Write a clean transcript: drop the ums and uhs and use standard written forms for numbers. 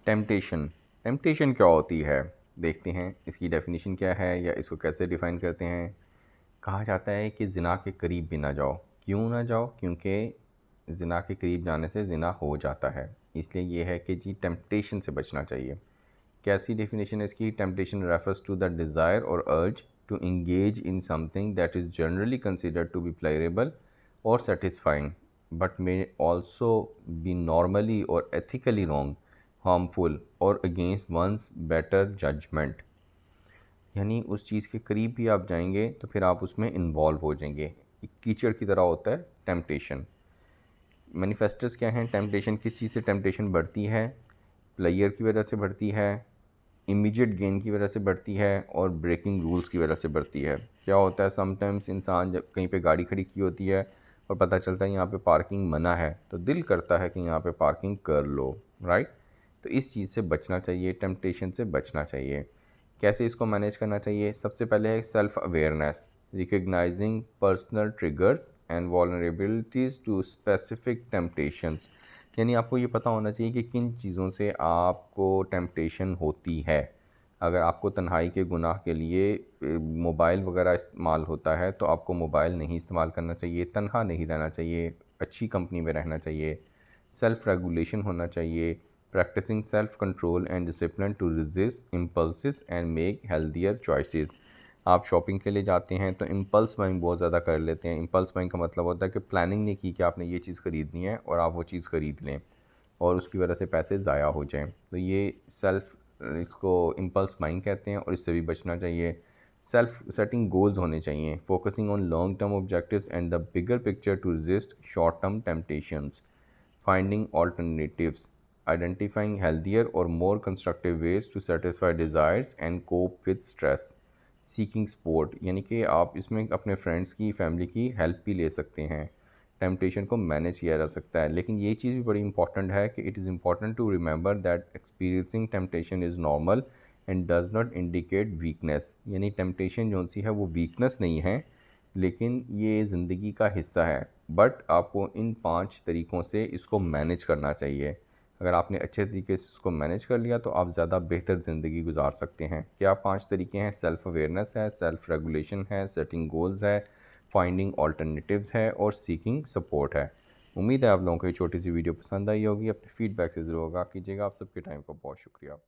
Temptation temptation क्या होती है? देखते हैं इसकी डेफिनेशन क्या है या इसको कैसे डिफ़ाइन करते हैं। कहा जाता है कि ज़िना के करीब भी ना जाओ। क्यों ना जाओ? क्योंकि ज़िना के करीब जाने से ज़िना हो जाता है। इसलिए ये है कि जी टेम्पटेशन से बचना चाहिए। कैसी डेफिनेशन है इसकी? Temptation refers to the desire और urge to engage in something that is generally considered to be pleasurable और satisfying but may also be normally और एथिकली रॉन्ग, हार्मफुल और अगेंस्ट वंस बेटर जजमेंट। यानी उस चीज़ के करीब भी आप जाएंगे तो फिर आप उसमें इन्वॉल्व हो जाएंगे। एक कीचड़ की तरह होता है टेम्पटेशन। मैनिफेस्टर्स क्या हैं? टेम्पटेशन किस चीज़ से टेम्पटेशन बढ़ती है? प्लेयर की वजह से बढ़ती है, इमीडिएट गेन की वजह से बढ़ती है और ब्रेकिंग रूल्स की वजह से बढ़ती है। क्या होता है, समटाइम्स इंसान जब कहीं पे गाड़ी खड़ी की होती है और पता चलता है यहाँ पे पार्किंग मना है तो दिल करता है कि यहाँ पे पार्किंग कर लो, राइट। तो इस चीज़ से बचना चाहिए, टेम्पटेशन से बचना चाहिए। कैसे इसको मैनेज करना चाहिए? सबसे पहले है self awareness, recognising personal triggers and vulnerabilities to specific temptations. यानी आपको ये पता होना चाहिए कि किन चीज़ों से आपको टेम्पटेशन होती है। अगर आपको तन्हाई के गुनाह के लिए मोबाइल वगैरह इस्तेमाल होता है तो आपको मोबाइल नहीं इस्तेमाल करना चाहिए, तन्हा नहीं रहना चाहिए, अच्छी कंपनी में रहना चाहिए। सेल्फ रेगुलेशन होना चाहिए, practising self control and discipline to resist impulses and make healthier choices. आप शॉपिंग के लिए जाते हैं तो इम्पल्स बाइंग बहुत ज़्यादा कर लेते हैं। इम्पल्स बाइंग का मतलब होता है कि प्लानिंग नहीं की कि आपने ये चीज़ ख़रीदनी है और आप वो चीज़ ख़रीद लें और उसकी वजह से पैसे ज़ाया हो जाएं। तो ये सेल्फ इसको इम्पल्स बाइंग कहते हैं और इससे भी बचना चाहिए। सेल्फ सेटिंग गोल्स होने चाहिए, focusing on long term objectives and the bigger picture to resist short term temptations. Finding alternatives, identifying healthier or more constructive ways to satisfy desires and cope with stress, seeking support, यानी कि आप इसमें अपने friends की, family की help भी ले सकते हैं। टेम्पटेशन को मैनेज किया जा सकता है, लेकिन ये चीज़ भी बड़ी इंपॉर्टेंट है कि it is important to remember that experiencing temptation is normal and does not indicate weakness. यानी टेम्पटेशन जो सी है वो वीकनेस नहीं है, लेकिन ये ज़िंदगी का हिस्सा है। बट आपको इन 5 तरीक़ों से इसको मैनेज करना चाहिए। अगर आपने अच्छे तरीके से उसको मैनेज कर लिया तो आप ज़्यादा बेहतर ज़िंदगी गुजार सकते हैं। क्या 5 तरीके हैं? सेल्फ़ अवेयरनेस है, सेल्फ़ रेगुलेशन है, सेटिंग गोल्स है, फाइंडिंग ऑल्टरनेटिव्स है और सीकिंग सपोर्ट है। उम्मीद है आप लोगों को ये छोटी सी वीडियो पसंद आई होगी। अपने फीडबैक से ज़रूर आगाह कीजिएगा। आप सबके टाइम का बहुत शुक्रिया।